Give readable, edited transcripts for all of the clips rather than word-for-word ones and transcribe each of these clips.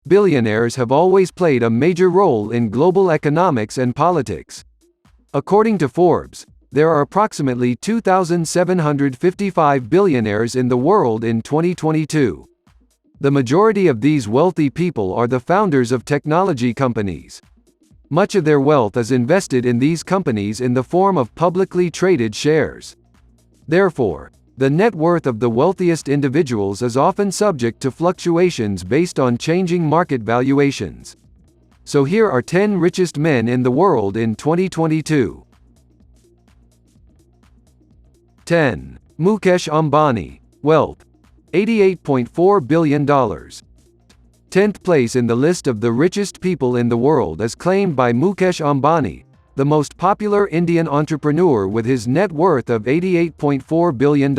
Billionaires have always played a major role in global economics and politics. According to Forbes, there are approximately 2,755 billionaires in the world in 2022. The majority of these wealthy people are the founders of technology companies. Much of their wealth is invested in these companies in the form of publicly traded shares. Therefore, the net worth of the wealthiest individuals is often subject to fluctuations based on changing market valuations. So here are 10 richest men in the world in 2022. 10. Mukesh Ambani. Wealth: $88.4 billion. 10th place in the list of the richest people in the world is claimed by Mukesh Ambani, the most popular Indian entrepreneur, with his net worth of $88.4 billion.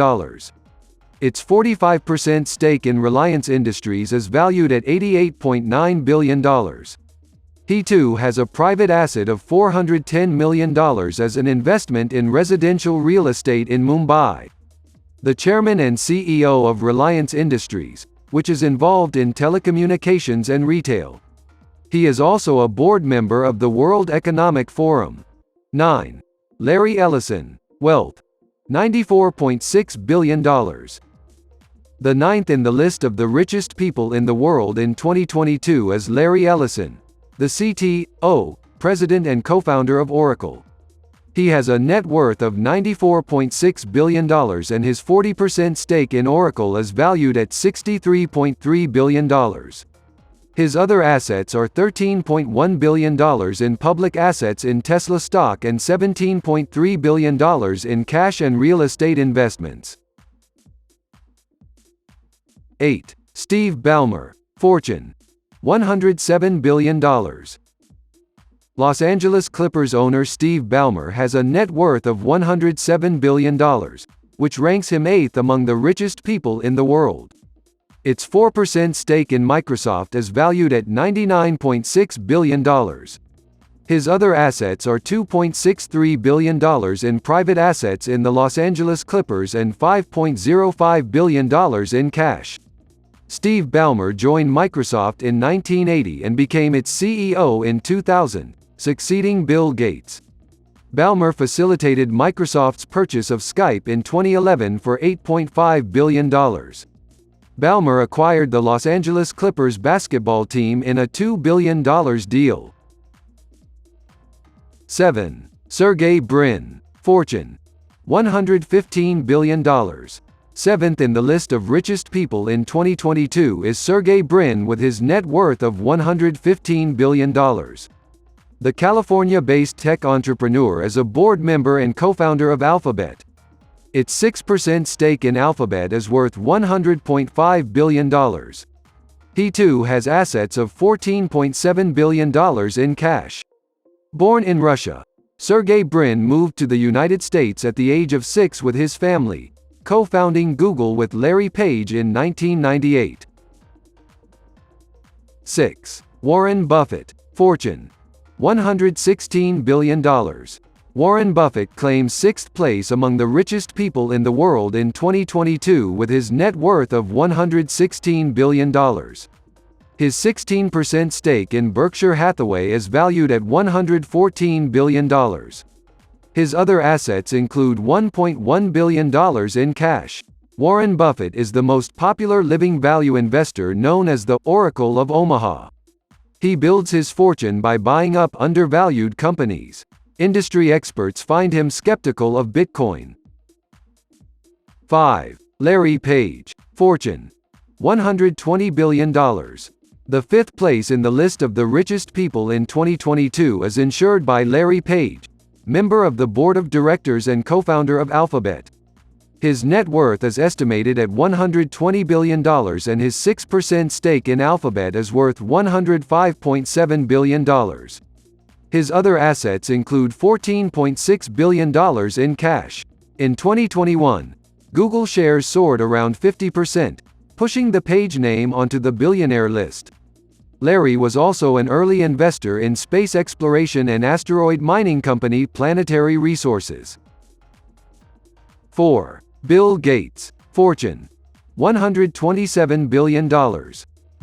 Its 45% stake in Reliance Industries is valued at $88.9 billion. He too has a private asset of $410 million as an investment in residential real estate in Mumbai. The chairman and CEO of Reliance Industries, which is involved in telecommunications and retail. He is also a board member of the World Economic Forum. 9. Larry Ellison. Wealth: $94.6 billion. The ninth in the list of the richest people in the world in 2022 is Larry Ellison, the CTO, president and co-founder of Oracle. He has a net worth of $94.6 billion and his 40% stake in Oracle is valued at $63.3 billion. His other assets are $13.1 billion in public assets in Tesla stock and $17.3 billion in cash and real estate investments. 8. Steve Ballmer. Fortune: $107 billion. Los Angeles Clippers owner Steve Ballmer has a net worth of $107 billion, which ranks him 8th among the richest people in the world. Its 4% stake in Microsoft is valued at $99.6 billion. His other assets are $2.63 billion in private assets in the Los Angeles Clippers and $5.05 billion in cash. Steve Ballmer joined Microsoft in 1980 and became its CEO in 2000, succeeding Bill Gates. Ballmer facilitated Microsoft's purchase of Skype in 2011 for $8.5 billion. Ballmer acquired the Los Angeles Clippers basketball team in a $2 billion deal. 7. Sergey Brin. Fortune: $115 billion. 7th in the list of richest people in 2022 is Sergey Brin with his net worth of $115 billion. The California-based tech entrepreneur is a board member and co-founder of Alphabet. Its 6% stake in Alphabet is worth $100.5 billion. He too has assets of $14.7 billion in cash. Born in Russia, Sergey Brin moved to the United States at the age of 6 with his family, co-founding Google with Larry Page in 1998. 6. Warren Buffett. Fortune: $116 billion. Warren Buffett claims 6th place among the richest people in the world in 2022 with his net worth of $116 billion. His 16% stake in Berkshire Hathaway is valued at $114 billion. His other assets include $1.1 billion in cash. Warren Buffett is the most popular living value investor known as the Oracle of Omaha. He builds his fortune by buying up undervalued companies. Industry experts find him skeptical of Bitcoin. 5. Larry Page. Fortune: $120 billion. The 5th place in the list of the richest people in 2022 is ensured by Larry Page, member of the board of directors and co-founder of Alphabet. His net worth is estimated at $120 billion and his 6% stake in Alphabet is worth $105.7 billion. His other assets include $14.6 billion in cash. In 2021, Google shares soared around 50%, pushing the Page name onto the billionaire list. Larry was also an early investor in space exploration and asteroid mining company Planetary Resources. 4. Bill Gates. Fortune: $127 billion.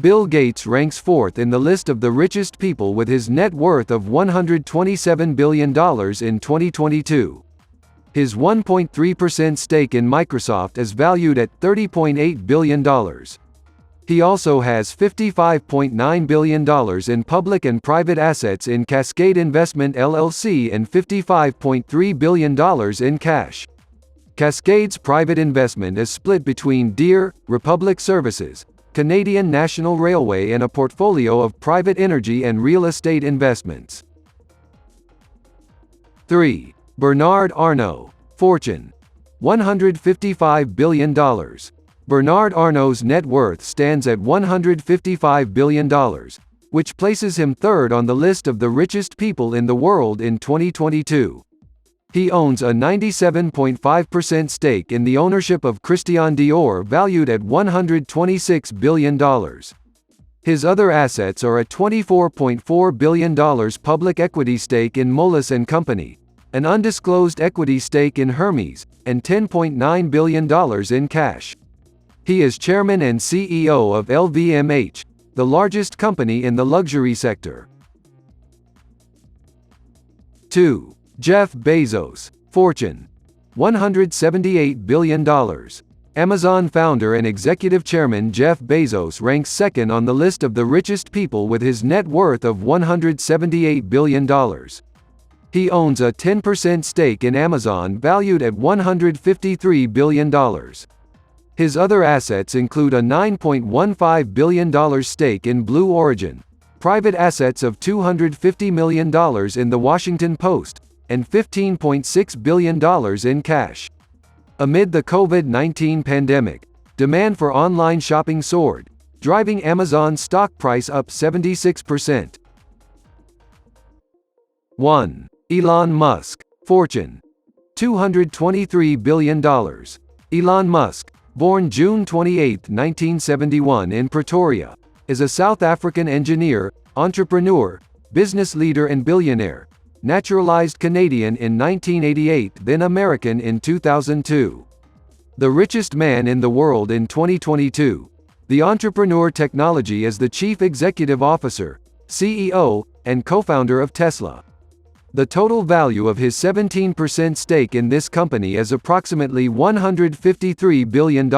Bill Gates ranks fourth in the list of the richest people with his net worth of $127 billion in 2022. His 1.3% stake in Microsoft is valued at $30.8 billion. He also has $55.9 billion in public and private assets in Cascade Investment LLC and $55.3 billion in cash. Cascade's private investment is split between Deere, Republic Services, Canadian National Railway and a portfolio of private energy and real estate investments. 3. Bernard Arnault, Fortune. $155 billion. Bernard Arnault's net worth stands at $155 billion, which places him third on the list of the richest people in the world in 2022. He owns a 97.5% stake in the ownership of Christian Dior valued at $126 billion. His other assets are a $24.4 billion public equity stake in Moelis & Company, an undisclosed equity stake in Hermes, and $10.9 billion in cash. He is chairman and CEO of LVMH, the largest company in the luxury sector. 2. Jeff Bezos, Fortune. $178 billion. Amazon founder and executive chairman Jeff Bezos ranks second on the list of the richest people with his net worth of $178 billion. He owns a 10% stake in Amazon valued at $153 billion. His other assets include a $9.15 billion stake in Blue Origin, private assets of $250 million in The Washington Post, and $15.6 billion in cash. Amid the COVID-19 pandemic, demand for online shopping soared, driving Amazon's stock price up 76%. 1. Elon Musk, Fortune. $223 billion. Elon Musk, born June 28, 1971 in Pretoria, is a South African engineer, entrepreneur, business leader and billionaire, naturalized Canadian in 1988, then American in 2002. The richest man in the world in 2022, the entrepreneur technology is the chief executive officer, CEO, and co-founder of Tesla. The total value of his 17% stake in this company is approximately $153 billion.